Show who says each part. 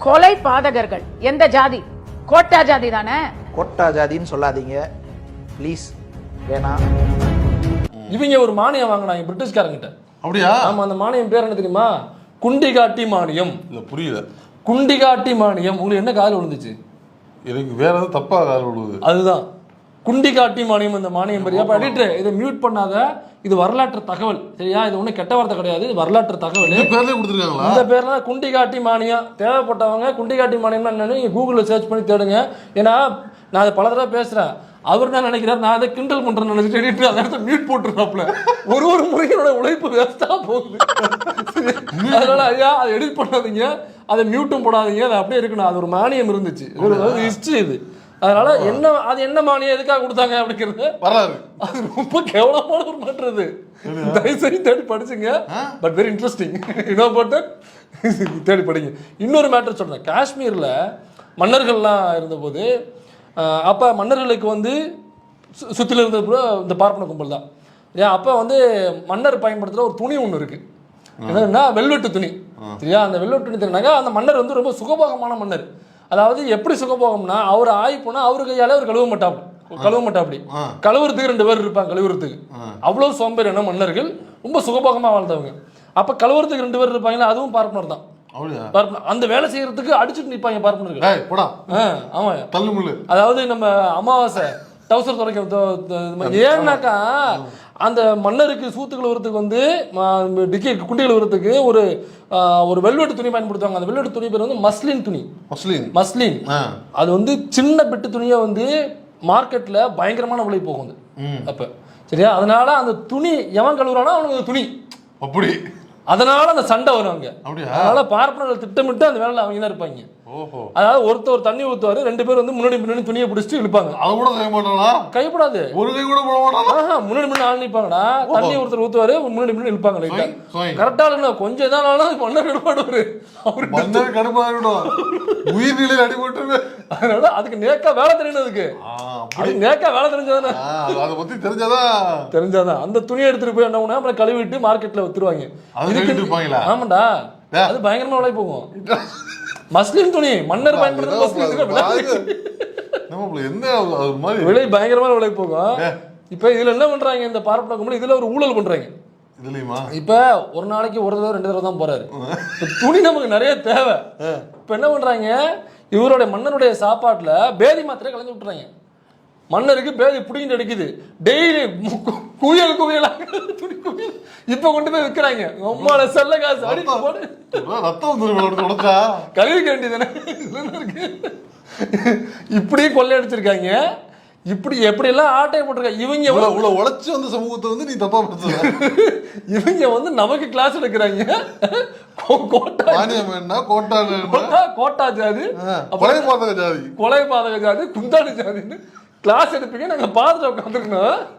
Speaker 1: கொலை பாதகர்கள் எந்த ஜாதி? கோட்டா ஜாதி தானே.
Speaker 2: கோட்டா ஜாதின்னு சொல்லாதீங்க ப்ளீஸ், வேணாம்.
Speaker 3: இவங்க ஒரு மானியம் வாங்கினாங்க பிரிட்டிஷ்காரங்கிட்ட.
Speaker 4: அப்படியா?
Speaker 3: ஆமா, அந்த மானியம் பேர் என்ன தெரியுமா? குண்டிகாட்டி மானியம்.
Speaker 4: இல்ல புரியல.
Speaker 3: குண்டிகாட்டி மானியம் உங்களுக்கு என்ன காதுல விழுந்துச்சு?
Speaker 4: எனக்கு வேற ஏதாவது தப்பா காதுல விழுது.
Speaker 3: அதுதான் குண்டிகாட்டி மானியம். இந்த மானியம் பெரிய எடிட்டர் இதை மியூட் பண்ணாத. இது வரலாற்று தகவல், சரியா? இது ஒன்றும் கெட்ட வார்த்தை கிடையாது, இது வரலாற்று தகவல்.
Speaker 4: பேர்ல கொடுத்துருக்காங்களா?
Speaker 3: இந்த பேர்ல குண்டிகாட்டி மானியம். தேவைப்பட்டவங்க குண்டிகாட்டி மானியம்னா என்னன்னு நீங்க கூகுளில் சர்ச் பண்ணி தேடுங்க. ஏன்னா நான் அதை பல தடவை பேசுறேன். அவர் என்ன நினைக்கிறார், நான் அதை கிண்டல் பண்றேன்னு நினைச்சிட்டு அந்த இடத்த மியூட் போட்டுருக்காப்ல. ஒரு முறையோட உழைப்பு வேஸ்டா போகுது. அதனால ஐயா அதை எடிட் பண்ணாதீங்க, அதை மியூட்டும் போடாதீங்க, அது அப்படியே இருக்கணும். அது ஒரு மானியம் இருந்துச்சு, ஹிஸ்டரி இது. அதனால என்ன, அது என்ன மானியம் எதுக்காக கொடுத்தாங்க அப்படிங்கிறது வரலாறு. அது ரொம்ப கேவலமான ஒரு மாற்றது. தயவுசெய்து தேடி படிச்சுங்க. But very interesting. இன்னும் போட்டு தேடி படிங்க. இன்னொரு மேட்டர் சொல்றேன். காஷ்மீர்ல மன்னர்கள்லாம் இருந்தபோது அப்போ மன்னர்களுக்கு வந்து சுற்றில இருந்த இந்த பார்ப்பன கும்பல் தான். ஏன் அப்போ வந்து மன்னர் பயன்படுத்துகிற ஒரு துணி ஒன்று இருக்குது, என்னன்னா வெல்வெட்டு துணி. சரியா? அந்த வெல்வெட்டு துணி தெரினாக்கா அந்த மன்னர் வந்து ரொம்ப சுகபோகமான மன்னர். அதாவது எப்படி சுகபோகம்னா, அவர் ஆகி போனால் அவர் கையால் அவர் கழுவ மாட்டாப்படி. கழுவுறதுக்கு 2 பேர் இருப்பாங்க. கழுவுறதுக்கு அவ்வளோ சோம்பேறியான மன்னர்கள், ரொம்ப சுகபோகமாக வாழ்ந்தவங்க. அப்போ கழுவுறதுக்கு 2 பேர் இருப்பாங்களா, அதுவும் பார்ப்பனர் தான். அந்த வேலை செய்யறதுக்கு அடிச்சுட்டு நிப்பாங்க பார்ப்பனர்கள். ஆமா, அதாவது நம்ம அமாவாசை டவுசர் துறைக்க. ஏன்னாக்கா அந்த மன்னருக்கு சூத்து கழுவுறதுக்கு வந்து குண்டி கழுவுறதுக்கு ஒரு வெல்வெட்டு துணி பயன்படுத்துவாங்க. அந்த வெல்வெட்டு துணி பேர் வந்து மஸ்லின் துணி. மஸ்லின் அது வந்து சின்ன பிட்டு துணியை வந்து மார்க்கெட்ல பயங்கரமான விலை போகும் அப்ப. சரியா? அதனால அந்த துணி எவன் கழுவுறானோ அவனுக்கு துணி அப்படி. அதனால அந்த சண்டை வருவாங்க. அதனால பார்ப்பனர்கள் திட்டமிட்டு அந்த வேலையில அவங்க தான் இருப்பாங்க. அதாவது ஒருத்தர் தண்ணி ஊத்துவாரு, 2 பேர் வந்து முன்னாடி துணியை பிடிச்சிட்டு இழுப்பாங்க. அது கூட செய்ய மாட்டாங்களா? கைப்படாது, ஒரு கை கூட போட மாட்டாங்க. முன்னாடி ஆள் நிற்பாங்கடா, தண்ணி ஒருத்தர் ஊத்துவாரு, முன்னாடி இழுப்பாங்க. லைட்டா கரெக்டா இருக்கணும். கொஞ்சம் இதானாலும் மன்னர் கடுப்பாடுவாரு. அவரு மன்னர் கடுப்பாடுவார், உயிர்நிலையில் அடிபட்டு. அதனால அதுக்கு நேக்கா வேலை தெரியணும். அதுக்கு நேக்கா வேலை தெரிஞ்சாதானே, அதை பத்தி தெரிஞ்சாதான் அந்த துணியை எடுத்துட்டு போய் என்ன பண்ணா அப்புறம் கழுவிட்டு மார்க்கெட்ல வித்துருவாங்க. ஆமாண்டா, அது பயங்கரமா விலை போகும். மஸ்லின் துணி மன்னர் பயன்படுத்துற விலை பயங்கரமான விலை போகும். இப்ப இதுல என்ன பண்றாங்க இந்த பார்ப்பன கும்பல், இதுல ஒரு ஊழல் பண்றாங்க. இப்ப ஒரு நாளைக்கு ஒரு தடவை 2 தடவை தான் போறாரு. துணி நமக்கு நிறைய தேவை. இப்ப என்ன பண்றாங்க, இவருடைய மன்னருடைய சாப்பாட்டுல பேதி மாத்திரை கலந்து விட்டுறாங்க. மன்னருக்கு பேதி புடிங்கிட்டு அடிக்குது. டெய்லி குவியல் துணி குவியல் இப்ப கொண்டு போய் விற்கிறாங்க. உம்மால செல்ல காசு கழுவிக்க வேண்டியதானே. இப்படி கொள்ளையடிச்சிருக்காங்க. இப்படி எப்படி எல்லாம் ஆட்டையை போட்டிருக்காங்க. இவங்க உழைச்சு வந்த சமூகத்தை வந்து நீ தப்பா படுத்த. இவங்க வந்து நமக்கு கிளாஸ் எடுக்கிறாங்க. கோட்டா ஜாதி, கொலை பாதக ஜாதி, குந்தாடி ஜாதின்னு கிளாஸ் எடுப்பீங்க. நாங்க பார்த்துட்டு உட்காந்துருக்கோம்.